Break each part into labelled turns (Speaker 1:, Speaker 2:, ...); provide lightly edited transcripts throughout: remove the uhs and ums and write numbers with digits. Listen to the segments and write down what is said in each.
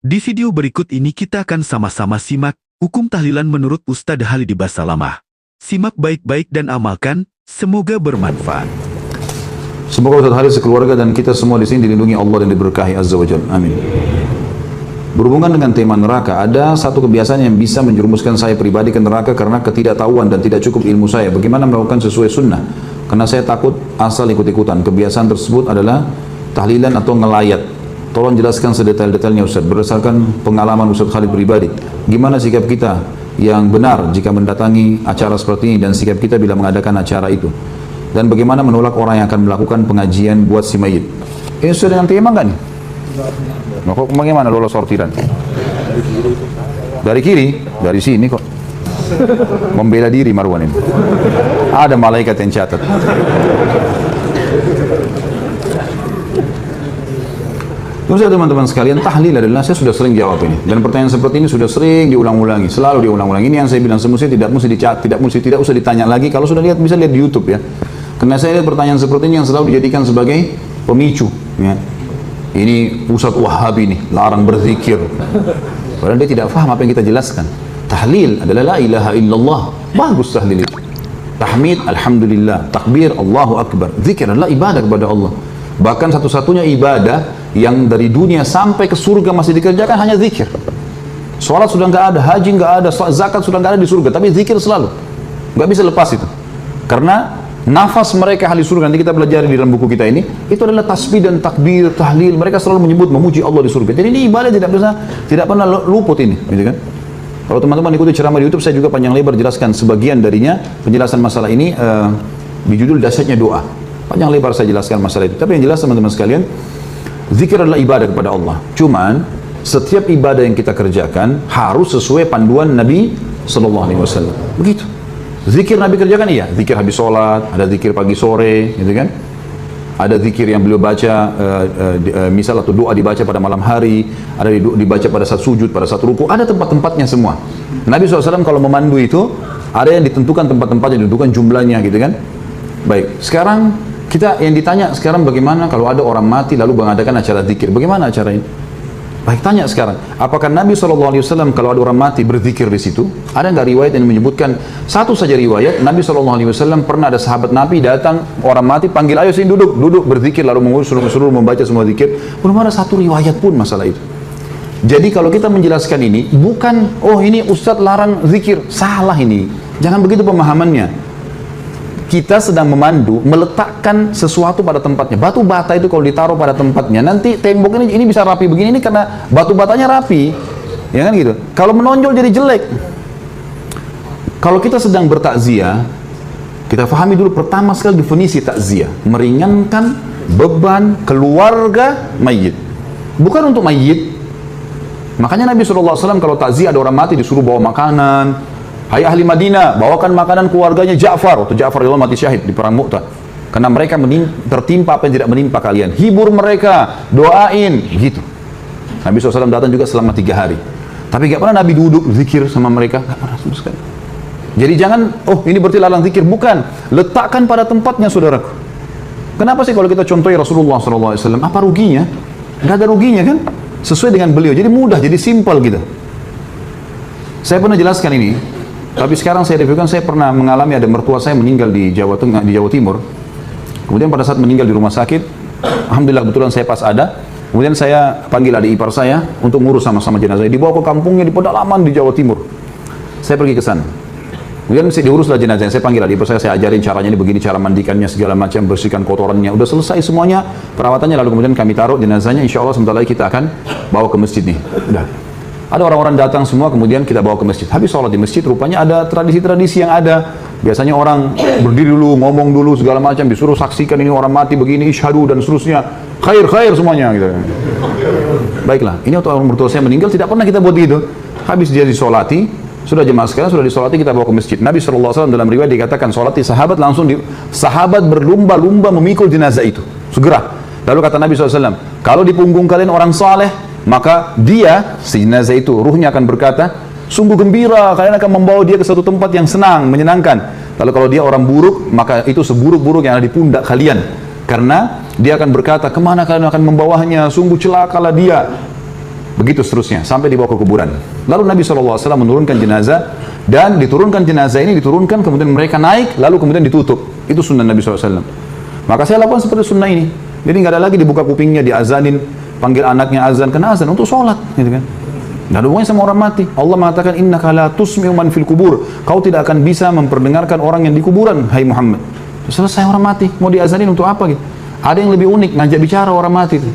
Speaker 1: Di video berikut ini kita akan sama-sama simak hukum tahlilan menurut Ustadz Khalid Basalamah. Simak baik-baik dan amalkan, semoga bermanfaat.
Speaker 2: Semoga Ustadz Khalid sekeluarga dan kita semua di sini dilindungi Allah dan diberkahi Azza wa Jalla. Amin. Berhubungan dengan tema neraka, ada satu kebiasaan yang bisa menjerumuskan saya pribadi ke neraka karena ketidaktahuan dan tidak cukup ilmu saya. Bagaimana melakukan sesuai sunnah? Karena saya takut asal ikut-ikutan. Kebiasaan tersebut adalah tahlilan atau ngelayat. Tolong jelaskan sedetail-detailnya Ustaz, berdasarkan pengalaman Ustaz Khalid pribadi. Gimana sikap kita yang benar jika mendatangi acara seperti ini dan sikap kita bila mengadakan acara itu? Dan bagaimana menolak orang yang akan melakukan pengajian buat si mayit? Ini sudah dengan tema nggak nih? Nah, kok bagaimana lolos sortiran? Dari kiri? Dari sini kok. Membela diri Marwan ini. Ada malaikat yang catat. Terus teman-teman sekalian, tahlil adalah, saya sudah sering jawab ini, dan pertanyaan seperti ini sudah sering diulang-ulangi, selalu diulang-ulangi. Ini yang saya bilang semestinya tidak usah ditanya lagi. Kalau sudah lihat bisa lihat di YouTube ya. Karena saya lihat pertanyaan seperti ini yang selalu dijadikan sebagai pemicu. Ya. Ini Ustadz Wahabi nih, larang berzikir. Padahal dia tidak paham apa yang kita jelaskan. Tahlil adalah la ilaha illallah. Bagus tahlil itu. Tahmid, alhamdulillah. Takbir, Allahu Akbar. Zikir adalah ibadah kepada Allah. Bahkan satu-satunya ibadah yang dari dunia sampai ke surga masih dikerjakan hanya zikir. Sholat sudah nggak ada, haji nggak ada, zakat sudah nggak ada di surga, tapi zikir selalu. Nggak bisa lepas itu. Karena nafas mereka ahli surga, nanti kita belajar di dalam buku kita ini, itu adalah tasbih dan takbir, tahlil. Mereka selalu menyebut, memuji Allah di surga. Jadi ini ibadah tidak pernah luput ini, gitu kan? Kalau teman-teman ikuti ceramah di YouTube, saya juga panjang lebar jelaskan sebagian darinya, penjelasan masalah ini di judul Dahsyatnya Doa. Panjang lebar saya jelaskan masalah itu. Tapi yang jelas teman-teman sekalian, zikir adalah ibadah kepada Allah. Cuman setiap ibadah yang kita kerjakan harus sesuai panduan Nabi SAW. Begitu. Zikir Nabi kerjakan iya, zikir habis sholat, ada zikir pagi sore, gitu kan? Ada zikir yang beliau baca, misal atau doa dibaca pada malam hari, ada dibaca pada saat sujud, pada saat ruku, ada tempat-tempatnya semua. Nabi SAW kalau memandu itu, ada yang ditentukan tempat-tempatnya, ditentukan jumlahnya, gitu kan? Baik, sekarang kita yang ditanya sekarang bagaimana kalau ada orang mati lalu mengadakan acara zikir? Bagaimana acara ini? Baik, tanya sekarang. Apakah Nabi SAW kalau ada orang mati berzikir di situ? Ada nggak riwayat yang menyebutkan? Satu saja riwayat, Nabi SAW pernah ada sahabat Nabi datang, orang mati panggil, ayo sini duduk berzikir, lalu suruh membaca semua zikir. Belum ada satu riwayat pun masalah itu. Jadi kalau kita menjelaskan ini, bukan, oh ini Ustadz larang zikir. Salah ini. Jangan begitu pemahamannya. Kita sedang memandu, meletakkan sesuatu pada tempatnya. Batu bata itu kalau ditaruh pada tempatnya, nanti tembok ini bisa rapi begini, ini karena batu batanya rapi, ya kan gitu. Kalau menonjol jadi jelek. Kalau kita sedang bertakziah, kita fahami dulu pertama sekali definisi takziah, meringankan beban keluarga mayit, bukan untuk mayit. Makanya Nabi SAW kalau takziah ada orang mati disuruh bawa makanan. Hai ahli Madinah, bawakan makanan keluarganya Ja'far. Waktu Ja'far mati syahid di perang Mu'tah. Karena mereka tertimpa apa yang tidak menimpa kalian. Hibur mereka, doain, gitu. Nabi SAW datang juga selama 3 hari. Tapi gak pernah Nabi duduk zikir sama mereka, gak pernah sama sekali. Jadi jangan, oh ini berarti larang zikir. Bukan, letakkan pada tempatnya saudaraku. Kenapa sih kalau kita contohi Rasulullah SAW, apa ruginya? Gak ada ruginya kan? Sesuai dengan beliau, jadi mudah, jadi simpel gitu. Saya pernah jelaskan ini. Tapi sekarang saya reviewkan, saya pernah mengalami ada mertua saya meninggal di Jawa Tengah, di Jawa Timur. Kemudian pada saat meninggal di rumah sakit, alhamdulillah kebetulan saya pas ada. Kemudian saya panggil adik ipar saya untuk ngurus sama-sama jenazah. Dibawa ke kampungnya di pedalaman di Jawa Timur. Saya pergi ke sana. Kemudian diuruslah jenazah. Saya panggil adik ipar saya ajarin caranya ini begini, cara mandikannya segala macam, bersihkan kotorannya. Udah selesai semuanya perawatannya, lalu kemudian kami taruh jenazahnya. Insya Allah sebentar lagi kita akan bawa ke masjid nih. Udah. Ada orang-orang datang semua, kemudian kita bawa ke masjid. Habis sholat di masjid, rupanya ada tradisi-tradisi yang ada. Biasanya orang berdiri dulu, ngomong dulu, segala macam, disuruh saksikan ini orang mati begini, isyhadu dan seterusnya. Khair semuanya gitu. Baiklah, ini waktu orang mertua saya meninggal, tidak pernah kita buat gitu. Habis dia disolati, sudah jemaah sekalian, sudah disolati, kita bawa ke masjid. Nabi SAW dalam riwayat dikatakan, solati sahabat langsung, sahabat berlumba-lumba memikul jenazah itu. Segera. Lalu kata Nabi SAW, kalau di punggung kalian orang saleh, maka dia, si jenazah itu, ruhnya akan berkata, sungguh gembira, kalian akan membawa dia ke satu tempat yang senang, menyenangkan. Lalu kalau dia orang buruk, maka itu seburuk-buruk yang ada di pundak kalian. Karena dia akan berkata, kemana kalian akan membawanya, sungguh celakalah dia. Begitu seterusnya, sampai dibawa ke kuburan. Lalu Nabi SAW menurunkan jenazah, dan diturunkan jenazah ini, diturunkan, kemudian mereka naik, lalu kemudian ditutup. Itu sunnah Nabi SAW. Maka saya lakukan seperti sunnah ini. Jadi nggak ada lagi dibuka kupingnya, diazanin, panggil anaknya azan, kena azan untuk sholat, gitu kan. Nggak ada hubungannya sama orang mati. Allah mengatakan, innaka la tusmi'u man fil kubur. Kau tidak akan bisa memperdengarkan orang yang di kuburan, hai Muhammad. Selesai orang mati, mau diazanin untuk apa gitu? Ada yang lebih unik, ngajak bicara orang mati itu.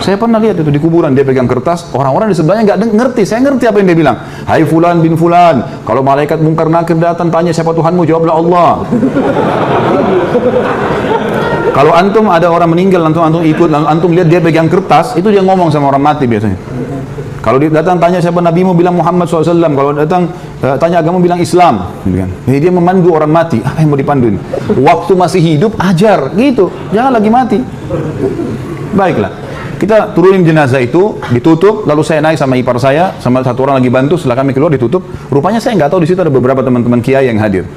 Speaker 2: Saya pernah lihat itu di kuburan, dia pegang kertas, orang-orang di sebelahnya nggak ngerti. Saya ngerti apa yang dia bilang. Hai fulan bin fulan, kalau malaikat mungkar nakir datang tanya siapa Tuhanmu, jawablah Allah. Kalau antum ada orang meninggal, antum ikut, antum lihat dia pegang kertas, itu dia ngomong sama orang mati biasanya. Kalau dia datang tanya siapa nabimu, bilang Muhammad SAW. Kalau datang tanya agama, bilang Islam, gitu kan. Jadi dia memandu orang mati. Apa yang mau dipanduin? Waktu masih hidup ajar, gitu. Jangan lagi mati. Baiklah, kita turunin jenazah itu, ditutup. Lalu saya naik sama ipar saya, sama satu orang lagi bantu. Setelah kami keluar ditutup. Rupanya saya nggak tahu di situ ada beberapa teman-teman kiai yang hadir.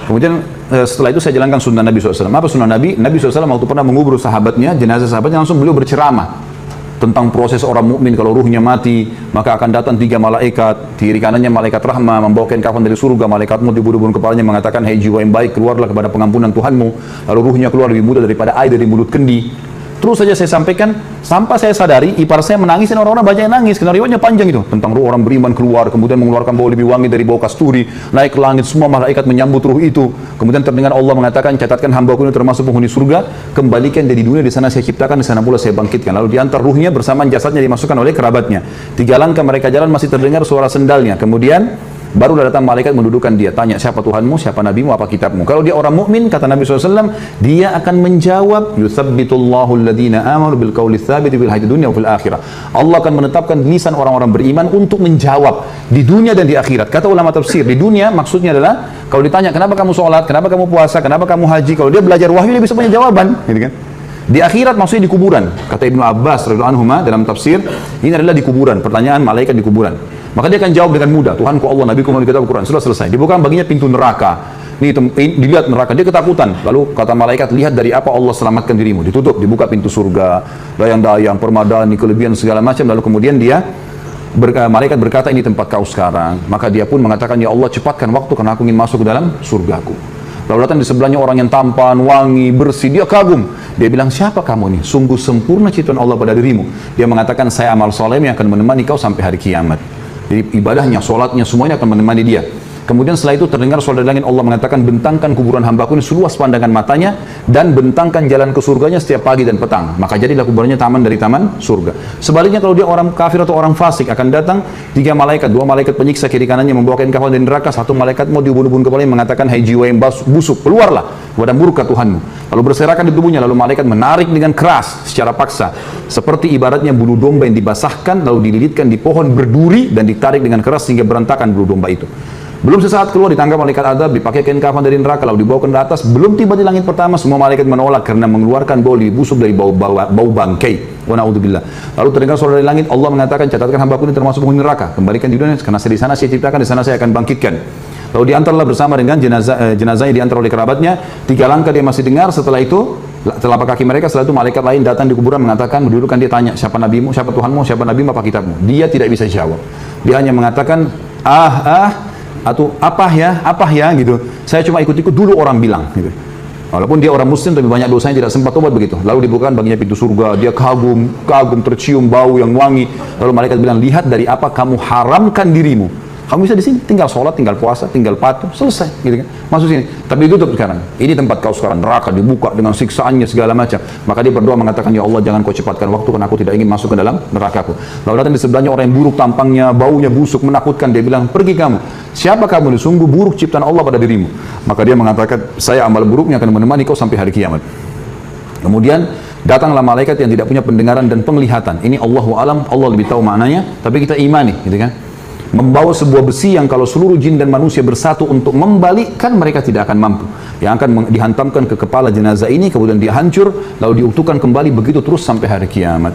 Speaker 2: Kemudian setelah itu saya jalankan sunnah Nabi SAW. Apa sunnah Nabi? Nabi SAW waktu pernah mengubur sahabatnya, jenazah sahabatnya, langsung beliau berceramah tentang proses orang mukmin kalau ruhnya mati, maka akan datang 3 malaikat, di kiri kanannya malaikat rahmah membawakan kafan dari surga, malaikat maut di bulu-bulu kepalanya mengatakan, hai jiwa yang baik, keluarlah kepada pengampunan Tuhanmu. Lalu ruhnya keluar lebih mudah daripada air dari mulut kendi. Terus saja saya sampaikan, sampai saya sadari, ipar saya menangis dan orang-orang banyak yang nangis, karena riwayatnya panjang itu, tentang ruh orang beriman keluar, kemudian mengeluarkan bau lebih wangi dari bau kasturi, naik ke langit, semua malaikat menyambut ruh itu, kemudian terdengar Allah mengatakan, catatkan hambaku ini termasuk penghuni surga, kembalikan dari dunia, di sana saya ciptakan, di sana pula saya bangkitkan. Lalu diantar ruhnya bersamaan jasadnya dimasukkan oleh kerabatnya. 3 langkah mereka jalan masih terdengar suara sendalnya, kemudian baru datang malaikat mendudukan dia, tanya siapa Tuhanmu, siapa nabimu, apa kitabmu. Kalau dia orang mukmin, kata Nabi SAW, dia akan menjawab, yutsabbitullahu alladhina amanu bil qawli tsabiti fil hayatid dunya wa fil akhirah. Allah akan menetapkan lisan orang-orang beriman untuk menjawab di dunia dan di akhirat. Kata ulama tafsir, di dunia maksudnya adalah kalau ditanya kenapa kamu sholat, kenapa kamu puasa, kenapa kamu haji, kalau dia belajar wahyu dia bisa punya jawaban, gitu kan. Di akhirat maksudnya di kuburan. Kata Ibnu Abbas radhiyallahu anhu dalam tafsir, ini adalah di kuburan, pertanyaan malaikat di kuburan. Maka dia akan jawab dengan mudah, Tuhanku Allah, Nabiku Muhammad, kitab Al-Quran. Sudah selesai. Dibuka baginya pintu neraka. Ini dilihat neraka, dia ketakutan. Lalu kata malaikat, lihat dari apa Allah selamatkan dirimu. Ditutup, dibuka pintu surga, dayang-dayang, permadani, kelebihan segala macam. Lalu kemudian dia malaikat berkata, ini tempat kau sekarang. Maka dia pun mengatakan, ya Allah cepatkan waktu karena aku ingin masuk ke dalam surgaku. Lalu datang di sebelahnya orang yang tampan, wangi, bersih. Dia kagum. Dia bilang, siapa kamu nih? Sungguh sempurna ciptaan Allah pada dirimu. Dia mengatakan, saya amal soleh yang akan menemani kau sampai hari kiamat. Jadi ibadahnya, sholatnya, semuanya akan menemani dia. Kemudian setelah itu terdengar suara dari langit, Allah mengatakan, bentangkan kuburan hambaku ini seluas pandangan matanya, dan bentangkan jalan ke surganya setiap pagi dan petang. Maka jadilah kuburannya taman dari taman surga. Sebaliknya kalau dia orang kafir atau orang fasik, akan datang 3 malaikat, 2 malaikat penyiksa kiri kanannya membawakan kafan dari neraka, 1 malaikat mau diubun-ubun kepalanya mengatakan, hai jiwa yang busuk, keluarlah kepada murka Tuhanmu. Lalu berserakan di tubuhnya, lalu malaikat menarik dengan keras secara paksa, seperti ibaratnya bulu domba yang dibasahkan lalu dililitkan di pohon berduri dan ditarik dengan keras sehingga berantakan bulu domba itu. Belum sesaat keluar ditangkap malaikat azab, dipakai kain kafan dari neraka lalu dibawa ke atas. Belum tiba di langit pertama, semua malaikat menolak karena mengeluarkan bau lebih busuk dari bau bangkai. Wa na'udzubillah. Lalu terdengar suara dari langit, Allah mengatakan, catatkan hambaku ini termasuk penghuni neraka, kembalikan di dunia karena di sana saya ciptakan, di sana saya akan bangkitkan. Lalu diantarlah bersama dengan jenazahnya diantar oleh kerabatnya. 3 langkah dia masih dengar, setelah itu telapak kaki mereka, setelah itu malaikat lain datang di kuburan mengatakan, mendudukan dia, tanya siapa nabimu, siapa Tuhanmu, siapa nabimu, apa kitabmu. Dia tidak bisa jawab. Dia hanya mengatakan atau apa ya gitu. Saya cuma ikut-ikut dulu orang bilang gitu. Walaupun dia orang muslim tapi banyak dosanya, tidak sempat tobat begitu. Lalu dibukakan baginya pintu surga, dia kagum tercium bau yang wangi. Lalu malaikat bilang, lihat dari apa kamu haramkan dirimu. Kamu bisa di sini, tinggal sholat, tinggal puasa, tinggal patuh, selesai, gitu kan? Masuk sini. Tapi ditutup sekarang. Ini tempat kau sekarang, neraka dibuka dengan siksaannya segala macam. Maka dia berdoa mengatakan, ya Allah jangan kau cepatkan waktu karena aku tidak ingin masuk ke dalam nerakaku. Lalu datang di sebelahnya orang yang buruk tampangnya, baunya busuk, menakutkan. Dia bilang, pergi kamu. Siapa kamu ini? Sungguh buruk ciptaan Allah pada dirimu. Maka dia mengatakan, saya amal buruknya akan menemani kau sampai hari kiamat. Kemudian datanglah malaikat yang tidak punya pendengaran dan penglihatan. Ini Allahu alam, Allah lebih tahu maknanya, tapi kita imani, gitu kan? Membawa sebuah besi yang kalau seluruh jin dan manusia bersatu untuk membalikkan, mereka tidak akan mampu. Yang akan dihantamkan ke kepala jenazah ini, kemudian dia hancur, lalu diutuhkan kembali, begitu terus sampai hari kiamat.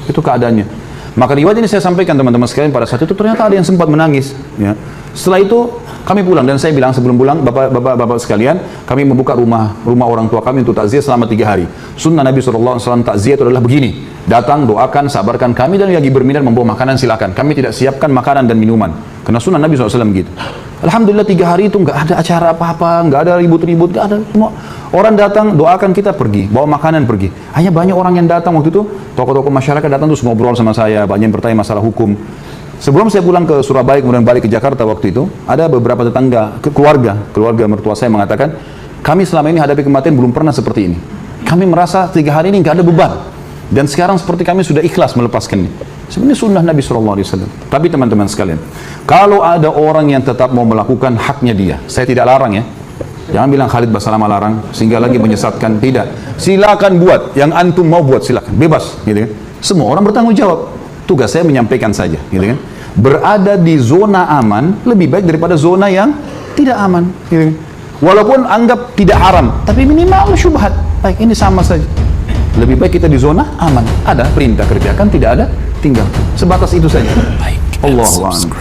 Speaker 2: Itu keadaannya. Maka riwayat ini saya sampaikan teman-teman sekalian, pada saat itu ternyata ada yang sempat menangis. Ya. Setelah itu Kami pulang dan saya bilang sebelum pulang, bapak sekalian, kami membuka rumah orang tua kami untuk takziah selama 3 hari. Sunnah Nabi SAW takziah itu adalah begini: datang, doakan, sabarkan kami, dan lagi berminat membawa makanan silakan. Kami tidak siapkan makanan dan minuman, karena sunnah Nabi SAW gitu. Alhamdulillah 3 hari itu nggak ada acara apa-apa, nggak ada ribut-ribut, nggak ada. Semua orang datang, doakan, kita pergi, bawa makanan pergi. Hanya banyak orang yang datang waktu itu, tokoh-tokoh masyarakat datang terus ngobrol sama saya, banyak yang bertanya masalah hukum. Sebelum saya pulang ke Surabaya, kemudian balik ke Jakarta waktu itu, ada beberapa tetangga, keluarga mertua saya mengatakan, kami selama ini hadapi kematian belum pernah seperti ini. Kami merasa 3 hari ini nggak ada beban. Dan sekarang seperti kami sudah ikhlas melepaskannya. Sebenarnya sunnah Nabi SAW. Tapi teman-teman sekalian, kalau ada orang yang tetap mau melakukan haknya dia, saya tidak larang ya. Jangan bilang Khalid Basalamah larang, sehingga lagi menyesatkan. Tidak. Silakan buat. Yang antum mau buat, silakan. Bebas. Gitu kan. Semua orang bertanggung jawab. Tugas saya menyampaikan saja. Gitu kan. Berada di zona aman lebih baik daripada zona yang tidak aman. Gitu kan. Walaupun anggap tidak haram, tapi minimal syubhat. Baik, ini sama saja. Lebih baik kita di zona aman. Ada perintah kerjakan, tidak ada tinggal. Sebatas itu saja. Allahu a'lam.